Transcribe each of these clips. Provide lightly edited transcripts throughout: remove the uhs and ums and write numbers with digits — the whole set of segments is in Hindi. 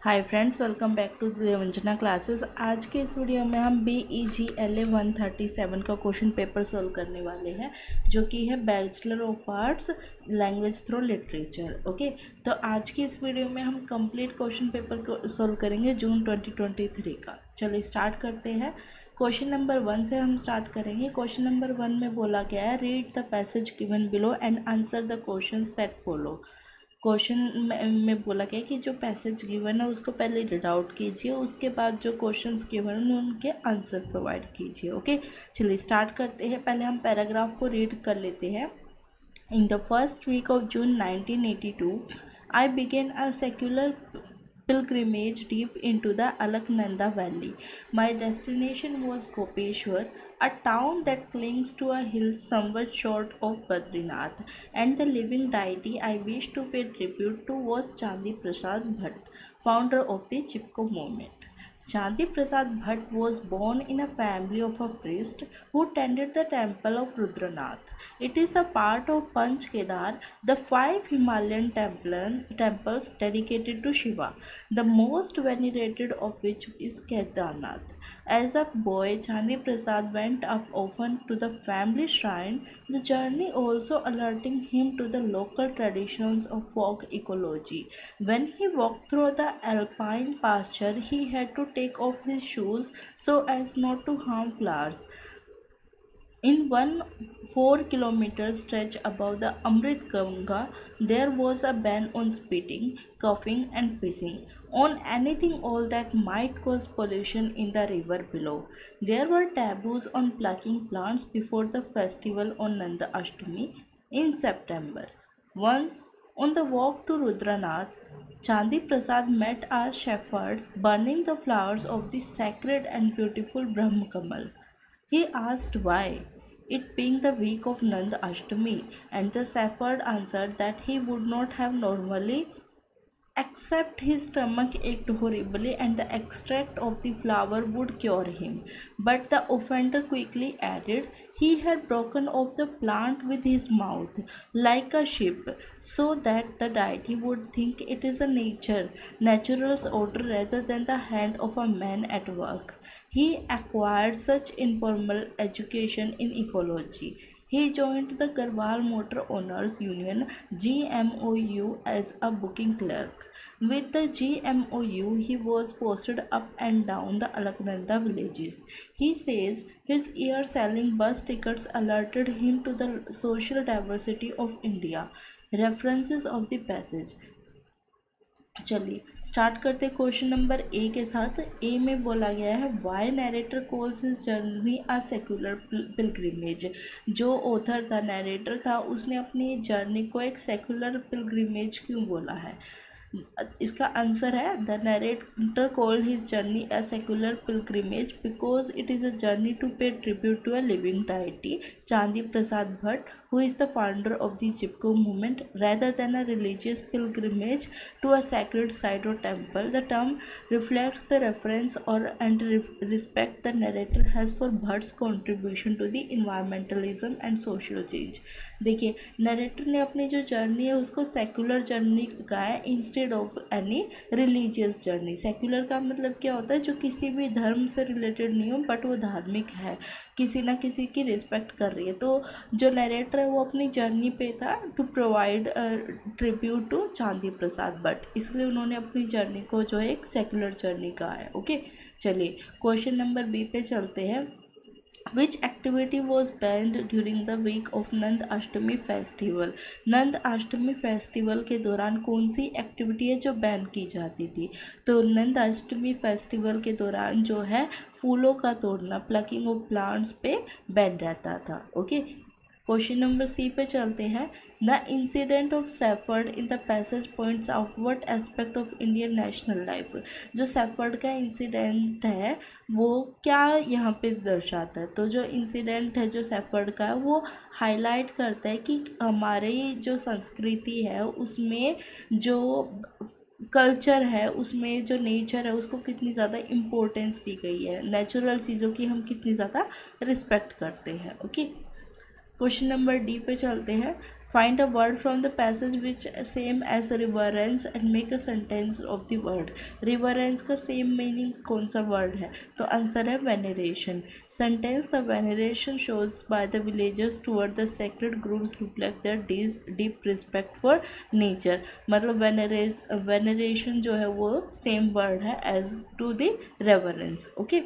Hi friends, welcome back to Devanjana classes. आज के इस वीडियो में हम BEGLA 137 का क्वेश्चन पेपर सोल्व करने वाले हैं, जो कि है bachelor of arts language through literature. Okay, तो आज की इस वीडियो में हम कंप्लीट क्वेश्चन पेपर को सोल्व करेंगे जून 2023 का। चलिए स्टार्ट करते हैं। क्वेश्चन नंबर 1 से हम स्टार्ट करेंगे। क्वेश्चन नंबर 1 में बोला गया है, read the passage given below and answer the questions that follow. Question में बोला गया कि जो पैसेज गिवन है उसको पहले रीड आउट कीजिए, उसके बाद जो क्वेश्चंस गिवन है उनके आंसर प्रोवाइड कीजिए। ओके, चलिए स्टार्ट करते हैं। पहले हम पैराग्राफ को रीड कर लेते हैं। In the first week of June 1982 I begin a secular pilgrimage deep into the Alaknanda Valley. My destination was Gopeshwar, a town that clings to a hill somewhat short of Badrinath, and the living deity I wished to pay tribute to was Chandi Prasad Bhatt, founder of the Chipko movement. Chandi Prasad Bhatt was born in a family of a priest who tended the temple of Rudranath. It is the part of Panch Kedar, the 5 Himalayan temples dedicated to Shiva, the most venerated of which is Kedarnath. As a boy, Chandi Prasad went up often to the family shrine, the journey also alerting him to the local traditions of folk ecology. When he walked through the alpine pasture, he had to take off his shoes so as not to harm flowers. In one 4 kilometer stretch above the Amrit Ganga, there was a ban on spitting, coughing, and pissing on anything all that might cause pollution in the river below. There were taboos on plucking plants before the festival on Nanda Ashtami in September. Once, on the walk to Rudranath, Chandi Prasad met a shepherd burning the flowers of the sacred and beautiful Brahma Kamal. He asked why, it being the week of Nand Ashtami, and the shepherd answered that he would not have normally, except his stomach ached horribly and the extract of the flower would cure him. But the offender quickly added, he had broken off the plant with his mouth, like a sheep, so that the deity would think it is a natural order rather than the hand of a man at work. He acquired such informal education in ecology. He joined the Garhwal Motor Owners Union GMOU as a booking clerk. With the GMOU, he was posted up and down the Alaknanda villages. He says his year selling bus tickets alerted him to the social diversity of India. References of the passage. चलिए स्टार्ट करते क्वेश्चन नंबर ए के साथ। ए में बोला गया है, why narrator calls his journey a secular pilgrimage. जो ऑथर था, नैरेटर था, उसने अपनी जर्नी को एक सेक्युलर पिलग्रिमेज क्यों बोला है? इसका आंसर है, the narrator called his journey a secular pilgrimage because it is a journey to pay tribute to a living deity Chandi Prasad Bhatt, who is the founder of the Chipko movement, rather than a religious pilgrimage to a sacred site or temple. The term reflects the reference and respect the narrator has for Bhatt's contribution to the environmentalism and social change. देखिए, नरेटर ने अपनी जो जर्नी है उसको सेक्युलर जर्नी कहा है instead of any religious journey. Secular का मतलब क्या होता है? जो किसी भी धर्म से रिलेटेड नहीं हो बट वो धार्मिक है, किसी ना किसी की रिस्पेक्ट कर रही है। तो जो नरेटर है वो अपनी जर्नी पे था टू प्रोवाइड ट्रिब्यूट टू चांदी प्रसाद भट्ट, इसलिए उन्होंने अपनी जर्नी को जो है एक सेक्युलर जर्नी कहा है। ओके, चलिए क्वेश्चन नंबर बी पे चलते हैं। Which activity was banned during the week of Nand Ashtami festival? Nand Ashtami festival के दौरान कौन सी एक्टिविटी है जो बैन की जाती थी? तो नंद अष्टमी फेस्टिवल के दौरान जो है फूलों का तोड़ना, प्लकिंग ऑफ प्लांट्स पे बैन रहता था। ओके, क्वेश्चन नंबर सी पे चलते हैं। The incident of shepherd in the passage points out what aspect of Indian national life? जो सेफर्ड का इंसिडेंट है वो क्या यहाँ पे दर्शाता है? तो जो इंसिडेंट है जो सेफर्ड का है वो हाईलाइट करता है कि हमारी जो संस्कृति है उसमें जो कल्चर है, उसमें जो नेचर है उसको कितनी ज़्यादा इम्पोर्टेंस दी गई है, नेचुरल चीज़ों की हम कितनी ज़्यादा रिस्पेक्ट करते हैं। ओके, क्वेश्चन नंबर डी पे चलते हैं। Find a word from the passage which same as reverence and make a sentence of the word. Reverence का सेम मीनिंग कौन सा वर्ड है? तो आंसर है veneration. Sentence the veneration shows by the villagers toward the sacred groups reflect their deep respect for nature. मतलब वेनरेशन जो है वो सेम वर्ड है as to the reverence. Okay,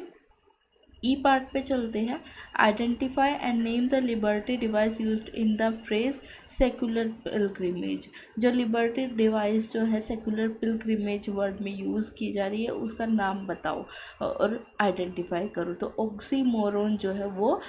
e part पे चलते हैं। Identify and name the liberty device used in the phrase secular pilgrimage. जो लिबर्टी डिवाइस जो है सेकुलर पिलग्रिमेज वर्ड में यूज़ की जा रही है उसका नाम बताओ और आइडेंटिफाई करो। तो ऑक्सीमोरोन जो है वो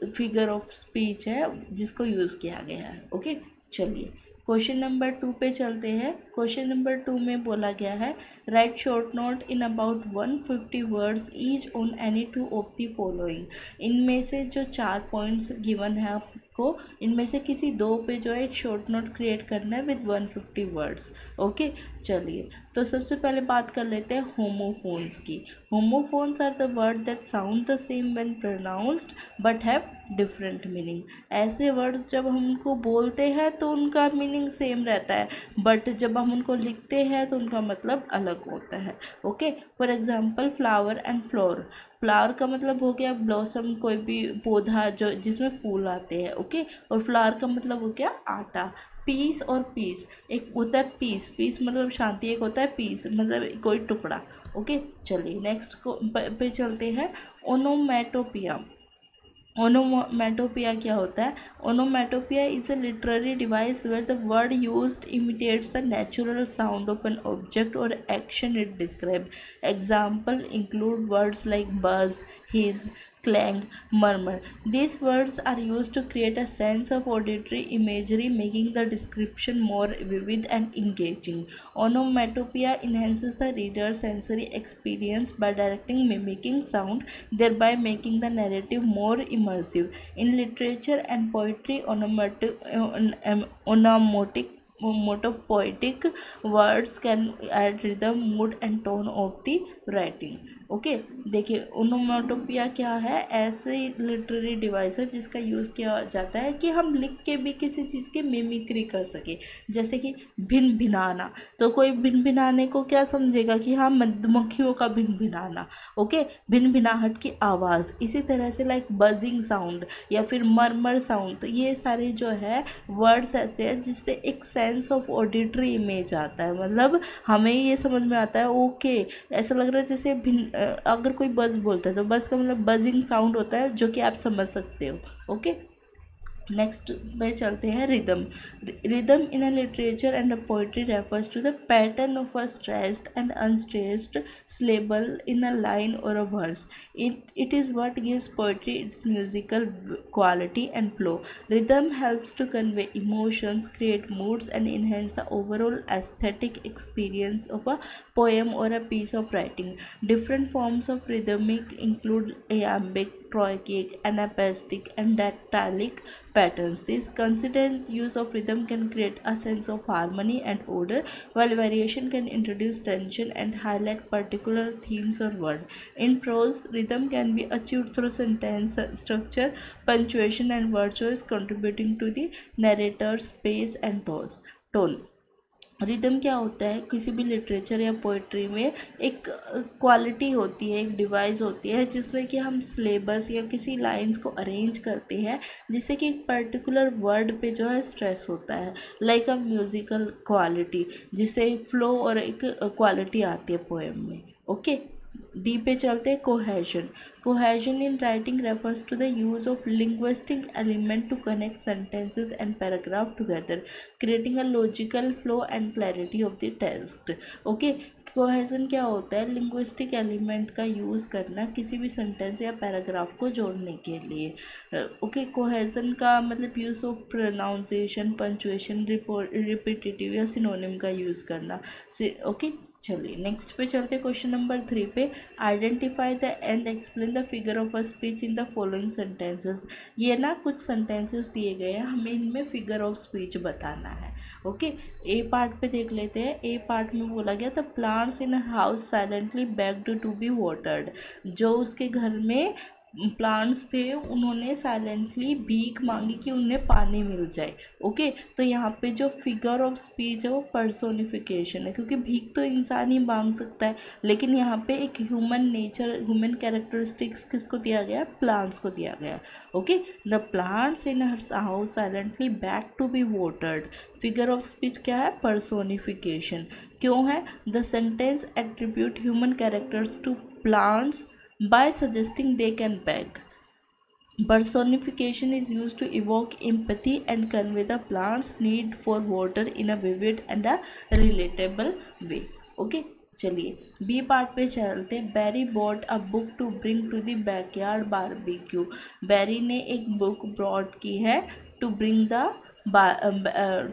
फिगर ऑफ स्पीच है जिसको यूज़ किया गया है। ओके, चलिए क्वेश्चन नंबर 2 पे चलते हैं। क्वेश्चन नंबर 2 में बोला गया है right short note in about 150 words each on any two of the following. इनमें से जो 4 पॉइंट्स गिवन है आपको, इनमें से किसी 2 पे जो है एक शॉर्ट नोट क्रिएट करना है विद 150 वर्ड्स। ओके, चलिए तो सबसे पहले बात कर लेते हैं होमोफोन्स की। Homophones are the word that sound the same when pronounced but have different meaning. ऐसे वर्ड्स जब हम उनको बोलते हैं तो उनका मीनिंग सेम रहता है, बट जब हम उनको लिखते हैं तो उनका मतलब अलग होता है। Okay, for example flower and floor. Flower का मतलब हो गया ब्लॉसम, कोई भी पौधा जो जिसमें फूल आते हैं। ओके, और फ्लावर का मतलब हो गया आटा। पीस और पीस, एक होता है पीस, पीस मतलब शांति, एक होता है पीस मतलब कोई टुकड़ा। ओके, चलिए नेक्स्ट पे चलते हैं। ओनोमेटोपिया। ओनोमेटोपिया क्या होता है? Onomatopoeia is a literary device where the word used imitates the natural sound of an object और action it describe. Example include words like buzz, hiss, clang, murmur. These words are used to create a sense of auditory imagery, making the description more vivid and engaging. Onomatopoeia enhances the reader's sensory experience by directing mimicking sound, thereby making the narrative more immersive. In literature and poetry, onomatopoetic words can add rhythm, mood and tone of the writing. Okay, देखिए ओनोमेटोपिया क्या है? ऐसे लिटरेरी डिवाइस है जिसका यूज़ किया जाता है कि हम लिख के भी किसी चीज़ की मिमिक्री कर सके। जैसे कि भिन भिनाना, तो कोई भिन भिनाने को क्या समझेगा कि हाँ मधुमक्खियों का भिन भिनाना। ओके, भिन भिनाहट की आवाज़। इसी तरह से लाइक बजिंग साउंड या फिर मरमर साउंड। तो ये सारे जो है वर्ड्स ऐसे हैं जिससे एक सेंस ऑफ ऑडिटरी इमेज आता है, मतलब हमें ये समझ में आता है ओके ऐसा लग रहा है जैसे अगर कोई बज बोलता है तो बज का मतलब बजिंग साउंड होता है, जो कि आप समझ सकते हो। ओके, नेक्स्ट पे चलते हैं rhythm. Rhythm in a literature and a poetry refers to the pattern of a stressed and unstressed syllable in a line or a verse. It is what gives poetry its musical quality and flow. Rhythm helps to convey emotions, create moods, and enhance the overall aesthetic experience of a poem or a piece of writing. Different forms of rhythmic include iambic, trochaic, anapestic, and dactylic patterns. This consistent use of rhythm can create a sense of harmony and order, while variation can introduce tension and highlight particular themes or words. In prose, rhythm can be achieved through sentence structure, punctuation, and word choice, contributing to the narrator's pace and tone. Rhythm क्या होता है? किसी भी लिटरेचर या पोइट्री में एक क्वालिटी होती है, एक डिवाइस होती है जिससे कि हम सिलेबस या किसी लाइंस को अरेंज करते हैं जिससे कि एक पर्टिकुलर वर्ड पे जो है स्ट्रेस होता है, लाइक अ म्यूजिकल क्वालिटी, जिससे एक फ्लो और एक क्वालिटी आती है पोएम में। ओके, डी पे चलते हैं। Cohesion. Cohesion in writing refers to the use of linguistic element to connect sentences and paragraph together, creating a logical flow and clarity of the text. Okay, cohesion क्या होता है? लिंग्विस्टिक एलिमेंट का यूज़ करना किसी भी सेंटेंस या पैराग्राफ को जोड़ने के लिए। ओके, कोहेजन का मतलब use of pronunciation, punctuation, repetitive या सिनोनिम का यूज़ करना। ओके, चलिए नेक्स्ट पे चलते हैं। क्वेश्चन नंबर 3 पे identify the end explain the figure of a speech in the following sentences. ये ना कुछ सेंटेंसेस दिए गए हैं, हमें इनमें फिगर ऑफ स्पीच बताना है। ओके, ए पार्ट पे देख लेते हैं। ए पार्ट में बोला गया the plants in house silently begged to be watered. जो उसके घर में प्लांट्स थे उन्होंने साइलेंटली भीख मांगी कि उन्हें पानी मिल जाए। ओके, तो यहाँ पे जो फिगर ऑफ स्पीच है वो पर्सोनिफिकेशन है, क्योंकि भीख तो इंसान ही मांग सकता है, लेकिन यहाँ पे एक ह्यूमन नेचर, ह्यूमन कैरेक्टरिस्टिक्स किसको दिया गया है, प्लांट्स को दिया गया है। Okay, the plants in her house silently back to be watered. Figure of speech क्या है, पर्सोनिफिकेशन। क्यों है, the sentence attribute human characters to plants by suggesting they can beg. Personification is used to evoke empathy and convey the plant's need for water in a vivid and a relatable way. Okay, चलिए बी पार्ट पे चलते हैं। Barry bought a book to bring to the backyard barbecue. Barry ने एक बुक ब्रॉट की है to bring the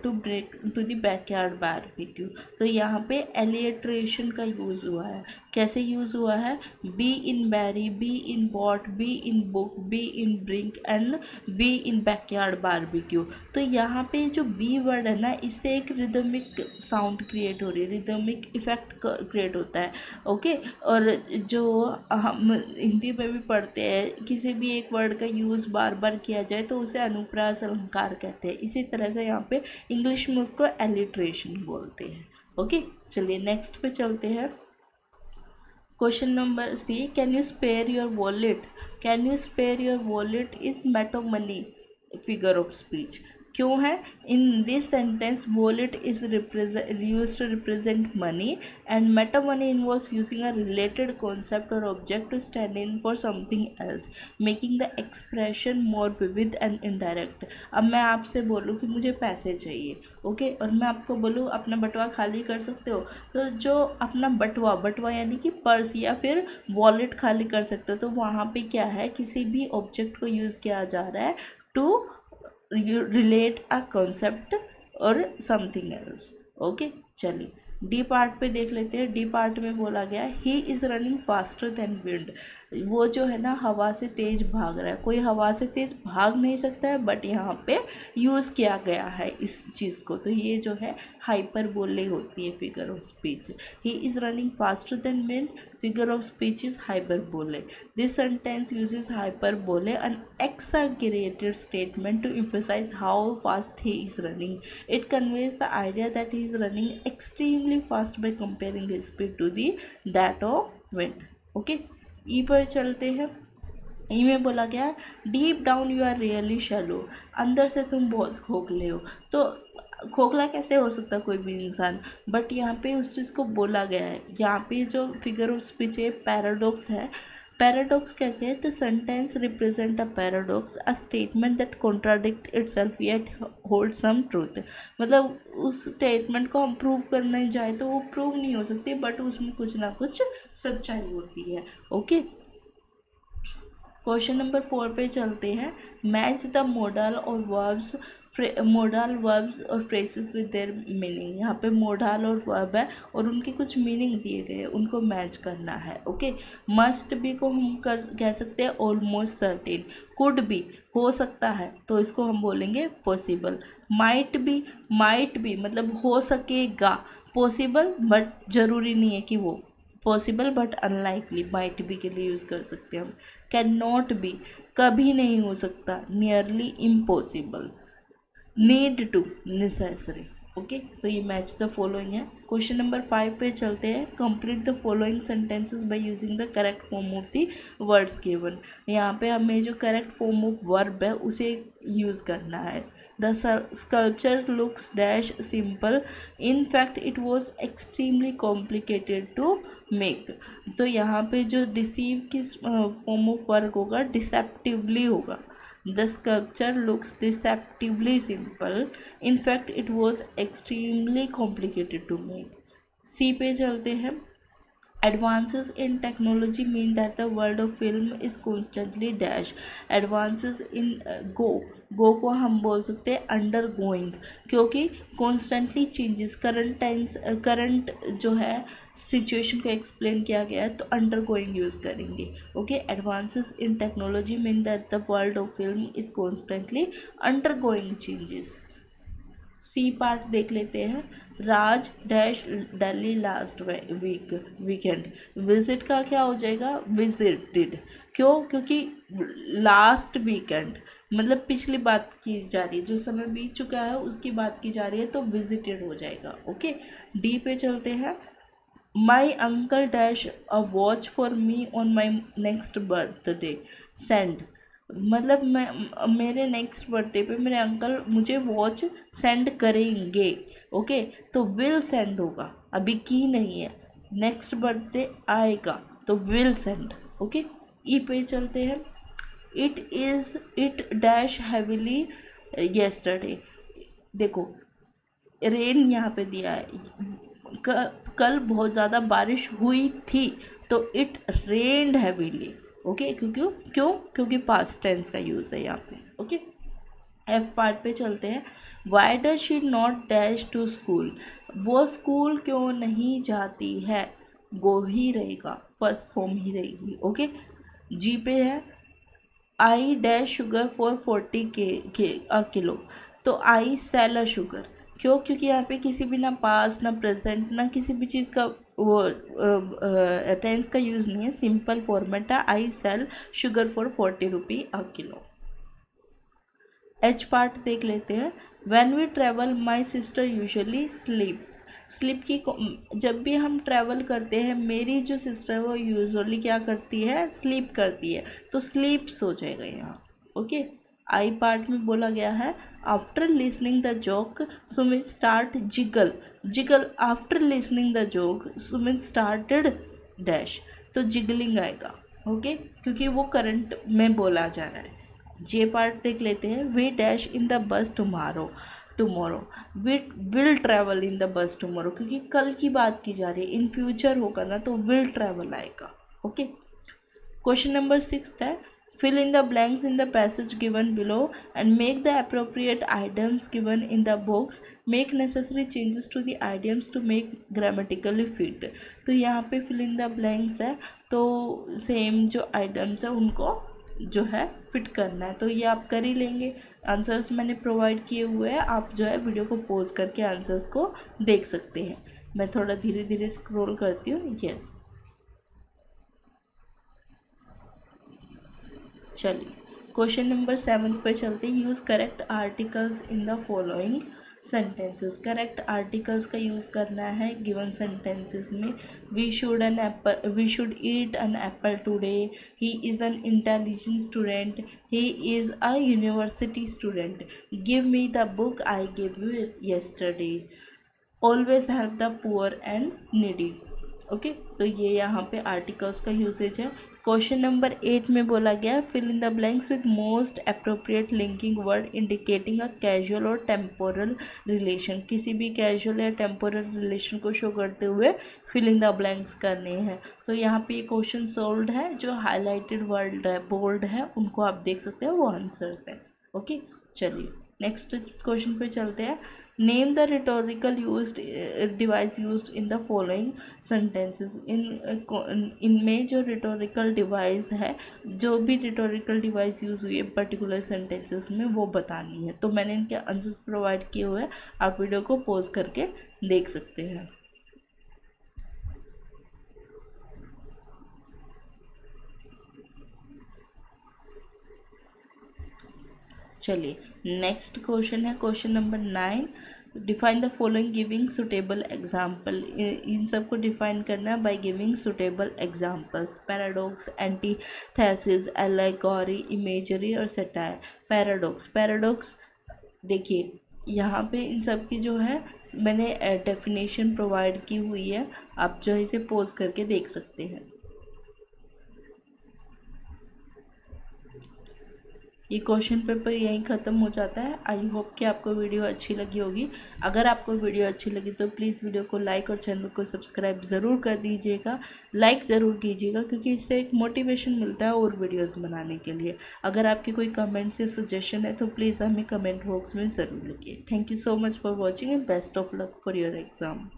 to break to the backyard barbecue. तो यहाँ पे एलिट्रेशन का यूज़ हुआ है। कैसे यूज़ हुआ है, B in berry, B in bot, B in book, B in brink and B in backyard barbecue. तो यहाँ पे जो बी वर्ड है ना, इससे एक रिदमिक साउंड क्रिएट हो रही है, रिदमिक इफेक्ट क्रिएट होता है। ओके, और जो हम हिंदी में भी पढ़ते हैं, किसी भी एक वर्ड का यूज़ बार बार किया जाए तो उसे अनुप्रास अलंकार कहते हैं। इसी तरह से यहाँ पे इंग्लिश में उसको एलिट्रेशन बोलते हैं। ओके, चलिए नेक्स्ट पे चलते हैं। Question number c, can you spare your wallet. Can you spare your wallet is metonymy figure of speech. क्यों है, in this sentence wallet is used to represent money and metonymy involves using a related concept और object to stand in for something else, making the expression more vivid and indirect. अब मैं आपसे बोलूँ कि मुझे पैसे चाहिए, ओके, और मैं आपको बोलूँ अपना बटुआ खाली कर सकते हो, तो जो अपना बटुआ यानी कि पर्स या फिर वॉलेट खाली कर सकते हो, तो वहाँ पे क्या है, किसी भी ऑब्जेक्ट को यूज़ किया जा रहा है टू रिलेट अ कॉन्सेप्ट और समथिंग एल्स। ओके, चलिए डी पार्ट पे देख लेते हैं। डी पार्ट में बोला गया he is running faster than wind. वो जो है ना हवा से तेज़ भाग रहा है। कोई हवा से तेज़ भाग नहीं सकता है, बट यहाँ पे यूज़ किया गया है इस चीज़ को, तो ये जो है हाइपरबोले होती है figure of speech. He is running faster than wind, figure of speech is hyperbole. This sentence uses hyperbole, an exaggerated statement to emphasize how fast he is running. It conveys the idea that he is running extremely fast by comparing his speed to that of wind. Okay, E पर चलते हैं। ई में बोला गया deep down you are really shallow. अंदर से तुम बहुत खोखले हो। तो खोखला कैसे हो सकता है कोई भी इंसान, बट यहाँ पे उस चीज़ को बोला गया है। यहाँ पे जो फिगर ऑफ स्पीच है पैराडॉक्स है। पैराडॉक्स कैसे है, the sentence represent a paradox, a statement that contradict itself yet hold some truth. मतलब उस स्टेटमेंट को हम प्रूव करने जाए तो वो प्रूव नहीं हो सकती, बट उसमें कुछ ना कुछ सच्चाई होती है। ओके, क्वेश्चन नंबर 4 पे चलते हैं। मैच द मोडल और वर्ब्स, मोडल वर्ब्स और फ्रेजेस विद देयर मीनिंग। यहाँ पे मोडल और वर्ब है और उनके कुछ मीनिंग दिए गए हैं, उनको मैच करना है। ओके, मस्ट बी को हम कह सकते हैं ऑलमोस्ट सर्टेन। कुड बी हो सकता है, तो इसको हम बोलेंगे पॉसिबल। माइट बी मतलब हो सकेगा। पॉसिबल बट ज़रूरी नहीं है कि वो possible but unlikely, might be के लिए यूज़ कर सकते हैं हम। कैन नॉट बी कभी नहीं हो सकता, nearly impossible. Need to necessary. Okay, तो ये मैच द फॉलोइंग है। क्वेश्चन नंबर 5 पे चलते हैं। Complete the following sentences by using the correct form of the words given. यहाँ पे हमें जो करेक्ट फॉर्म ऑफ वर्ब है उसे यूज़ करना है। The sculpture looks dash simple, in fact it was extremely complicated to make. तो यहाँ पे जो डिसीव किस फॉर्म ऑफ वर्ब होगा, डिसेप्टिवली होगा। The sculpture looks deceptively simple. In fact, it was extremely complicated to make. C पे चलते हैं। Advances in technology mean that the world of film is constantly dash. Advances in go को हम बोल सकते हैं undergoing, क्योंकि constantly changes, current tense current जो है सिचुएशन को एक्सप्लेन किया गया है, तो undergoing यूज़ करेंगे। Okay, advances in technology mean that the world of film is constantly undergoing changes. C part देख लेते हैं। Raj dash Delhi last weekend. Visit का क्या हो जाएगा, विजिटेड। क्यों, क्योंकि लास्ट वीकेंड मतलब पिछली बात की जा रही है, जो समय बीत चुका है उसकी बात की जा रही है, तो विजिटेड हो जाएगा। ओके, डी पे चलते हैं। My uncle dash a watch for me on my next birthday send. मतलब मेरे नेक्स्ट बर्थडे पे मेरे अंकल मुझे वॉच सेंड करेंगे। ओके, तो विल सेंड होगा, अभी की नहीं है, नेक्स्ट बर्थडे आएगा तो विल सेंड। ओके, ई पे चलते हैं। It dash heavily yesterday. देखो रेन यहाँ पे दिया है, कल बहुत ज़्यादा बारिश हुई थी, तो इट रेन्ड हैवीली। ओके, क्योंकि पास्ट टेंस का यूज़ है यहाँ पे। ओके, एफ पार्ट पे चलते हैं। Why does she not dash to school. वो स्कूल क्यों नहीं जाती है, गो ही रहेगा, फर्स्ट फॉर्म ही रहेगी। ओके, जी पे है। आई डैश शुगर फॉर 40 के अ किलो। तो आई सेल अ शुगर। क्यों, क्योंकि यहाँ पे किसी भी ना पास्ट ना प्रेजेंट ना किसी भी चीज़ का वो टेंस का यूज़ नहीं है, सिंपल फॉर्मेट है। I sell sugar for 40 rupee a kilo. H part देख लेते हैं। When we travel my sister usually sleep. Sleep की जब भी हम ट्रैवल करते हैं मेरी जो सिस्टर है वो यूजुअली क्या करती है, स्लीप करती है, तो स्लीप्स हो जाएगा यहाँ। ओके, आई पार्ट में बोला गया है। After listening the joke Sumit start jiggle. Jiggle after listening the joke Sumit started dash, तो जिगलिंग आएगा। ओके, क्योंकि वो करंट में बोला जा रहा है। जे पार्ट देख लेते हैं। We dash in the bus tomorrow. We will travel in the bus tomorrow, क्योंकि कल की बात की जा रही है, इन फ्यूचर होगा ना तो विल ट्रैवल आएगा। ओके, क्वेश्चन नंबर 6 है। Fill in the blanks in the passage given below and make the appropriate items given in the box. Make necessary changes to the items to make grammatically fit. तो यहाँ पे फिल इन द ब्लैंक्स है, तो सेम जो आइटम्स है उनको जो है फिट करना है, तो ये आप कर ही लेंगे। आंसर्स मैंने प्रोवाइड किए हुए हैं, आप जो है वीडियो को पॉज करके आंसर्स को देख सकते हैं। मैं थोड़ा धीरे धीरे स्क्रॉल करती हूँ। यस, चलिए क्वेश्चन नंबर 7 पे चलते हैं। Use correct articles in the following sentences. Correct articles का यूज़ करना है गिवन सेंटेंसेस में। We should eat an apple today. He is an intelligent student. He is a university student. Give me the book I give you yesterday. Always help the poor and needy. Okay, तो ये यहाँ पे आर्टिकल्स का यूसेज है। क्वेश्चन नंबर 8 में बोला गया fill in the blanks with most appropriate linking word indicating a casual और टेम्पोरल रिलेशन। किसी भी कैजुअल या टेम्पोरल रिलेशन को शो करते हुए फिल इन द ब्लैंक्स करने हैं। तो यहाँ पे ये क्वेश्चन सोल्व्ड है, जो हाईलाइटेड वर्ड है, बोल्ड है, उनको आप देख सकते हो, वो आंसर्स है। ओके, चलिए नेक्स्ट क्वेश्चन पे चलते हैं। Name the rhetorical used device used in the following sentences. इनमें जो रिटोरिकल डिवाइस है, जो भी रिटोरिकल डिवाइस यूज़ हुई है पर्टिकुलर सेंटेंसेस में, वो बतानी है। तो मैंने इनके आंसर्स प्रोवाइड किए हुए हैं, आप वीडियो को पॉज करके देख सकते हैं। चलिए नेक्स्ट क्वेश्चन है question number 9। Define the following giving suitable example. इन सब को डिफाइन करना है by giving suitable examples. Paradox, antithesis, allegory, imagery और सटायर। पैराडॉक्स देखिए यहाँ पे इन सब की जो है मैंने डेफिनेशन प्रोवाइड की हुई है, आप जो है इसे पोज करके देख सकते हैं। ये क्वेश्चन पेपर यहीं ख़त्म हो जाता है। आई होप कि आपको वीडियो अच्छी लगी होगी। अगर आपको वीडियो अच्छी लगी तो प्लीज़ वीडियो को लाइक और चैनल को सब्सक्राइब ज़रूर कर दीजिएगा, लाइक ज़रूर कीजिएगा, क्योंकि इससे एक मोटिवेशन मिलता है और वीडियोस बनाने के लिए। अगर आपके कोई कमेंट्स या सजेशन है तो प्लीज़ हमें कमेंट बॉक्स में ज़रूर लिखिए। Thank you so much for watching and best of luck for your exam.